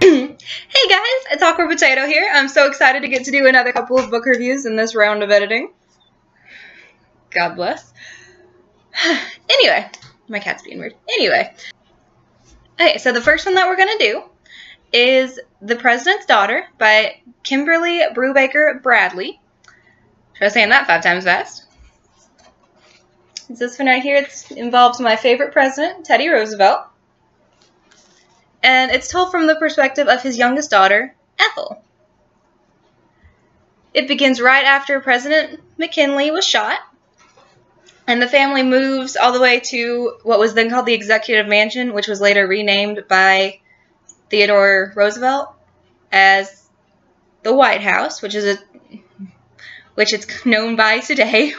Hey guys, it's Awkward Potato here. I'm so excited to get to do another couple of book reviews in this round of editing. God bless. Anyway, my cat's being weird. Anyway. Okay, so the first one that we're going to do is The President's Daughter by Kimberly Brubaker Bradley. Try saying that 5 times fast. It's this one right here. It involves my favorite president, Teddy Roosevelt. And it's told from the perspective of his youngest daughter, Ethel. It begins right after President McKinley was shot, and the family moves all the way to what was then called the Executive Mansion, which was later renamed by Theodore Roosevelt as the White House, which it's known by today,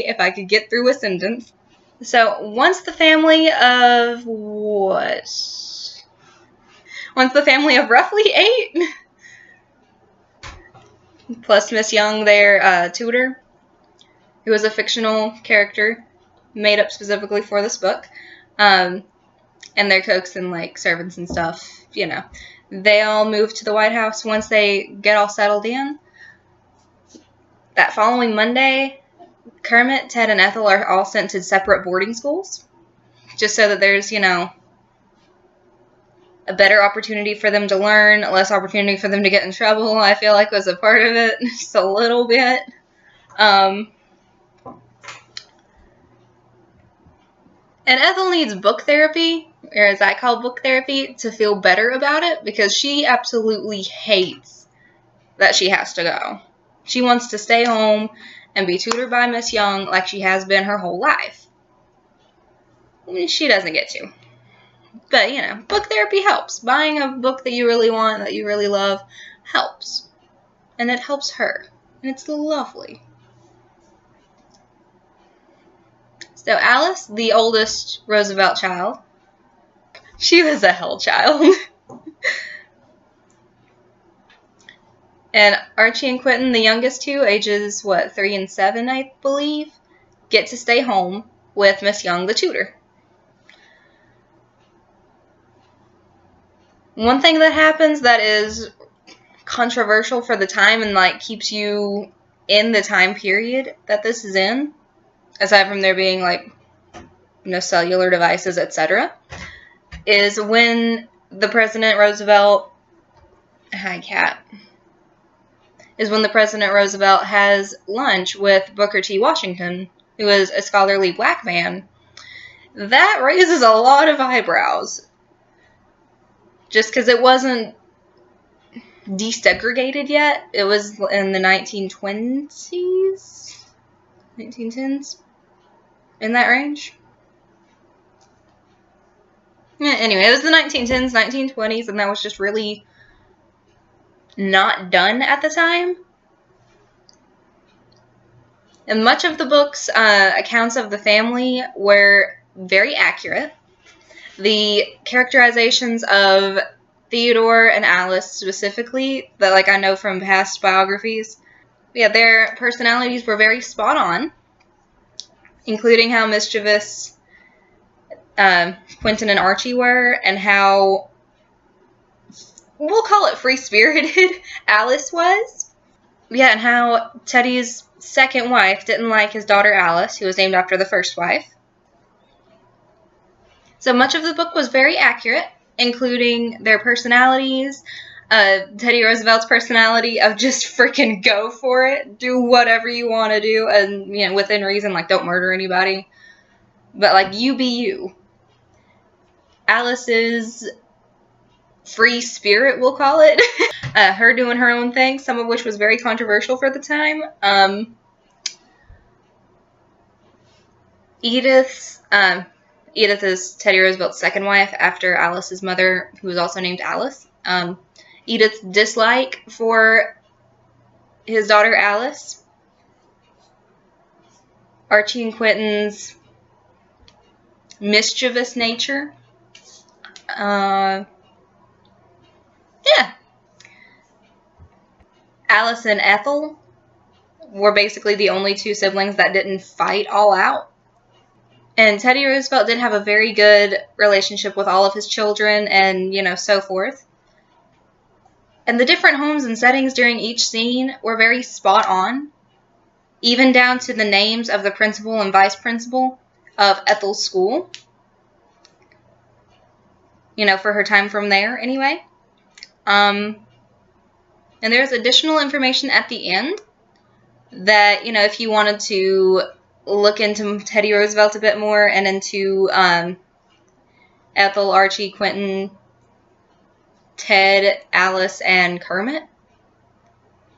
if I could get through a sentence. So, once the family of roughly 8, plus Miss Young, their tutor, who was a fictional character made up specifically for this book, and their cooks and, like, servants and stuff, you know, they all move to the White House once they get all settled in. That following Monday, Kermit, Ted, and Ethel are all sent to separate boarding schools, just so that there's, you know, a better opportunity for them to learn, less opportunity for them to get in trouble, I feel like was a part of it, just a little bit. And Ethel needs book therapy, or as I call book therapy, to feel better about it, because she absolutely hates that she has to go. She wants to stay home and be tutored by Miss Young like she has been her whole life. I mean, she doesn't get to. But, you know, book therapy helps. Buying a book that you really want, that you really love, helps. And it helps her. And it's lovely. So Alice, the oldest Roosevelt child, she was a hell child. And Archie and Quentin, the youngest two, ages, 3 and 7, I believe, get to stay home with Miss Young, the tutor. One thing that happens that is controversial for the time and, like, keeps you in the time period that this is in, aside from there being, like, you know, cellular devices, etc., is when the President Roosevelt... Hi, cat. Is when the President Roosevelt has lunch with Booker T. Washington, who is a scholarly black man. That raises a lot of eyebrows. Just because it wasn't desegregated yet. It was in the 1920s? 1910s? In that range? Yeah, anyway, it was the 1910s, 1920s, and that was just really not done at the time. And much of the book's accounts of the family were very accurate. The characterizations of Theodore and Alice specifically, that, like, I know from past biographies, yeah, their personalities were very spot on, including how mischievous Quentin and Archie were, and how, we'll call it free-spirited, Alice was. Yeah, and how Teddy's second wife didn't like his daughter Alice, who was named after the first wife. So much of the book was very accurate, including their personalities, Teddy Roosevelt's personality of just freaking go for it, do whatever you want to do, and, you know, within reason, like, don't murder anybody, but, like, you be you. Alice's free spirit, we'll call it, her doing her own thing, some of which was very controversial for the time. Edith is Teddy Roosevelt's second wife after Alice's mother, who was also named Alice. Edith's dislike for his daughter Alice. Archie and Quentin's mischievous nature. Yeah. Alice and Ethel were basically the only two siblings that didn't fight all out. And Teddy Roosevelt did have a very good relationship with all of his children and, you know, so forth. And the different homes and settings during each scene were very spot on, even down to the names of the principal and vice principal of Ethel's school. You know, for her time from there, anyway. And there's additional information at the end that, you know, if you wanted to look into Teddy Roosevelt a bit more and into Ethel, Archie, Quentin, Ted, Alice, and Kermit,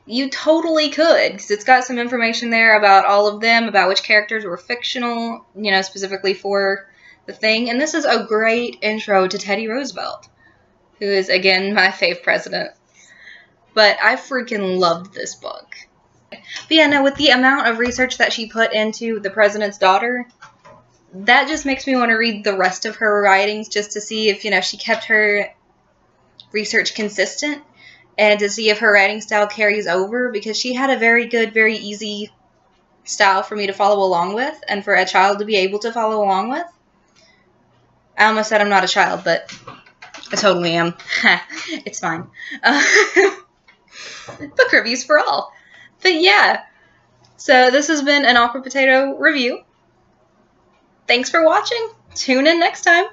you totally could, because it's got some information there about all of them, about which characters were fictional, you know, specifically for the thing. And this is a great intro to Teddy Roosevelt, who is, again, my fave president. But I freaking loved this book. But yeah, no, with the amount of research that she put into the president's daughter, that just makes me want to read the rest of her writings just to see if, you know, she kept her research consistent and to see if her writing style carries over, because she had a very good, very easy style for me to follow along with and for a child to be able to follow along with. I almost said I'm not a child, but I totally am. It's fine. Book reviews for all. But yeah, so this has been an Awkward Potato review. Thanks for watching. Tune in next time.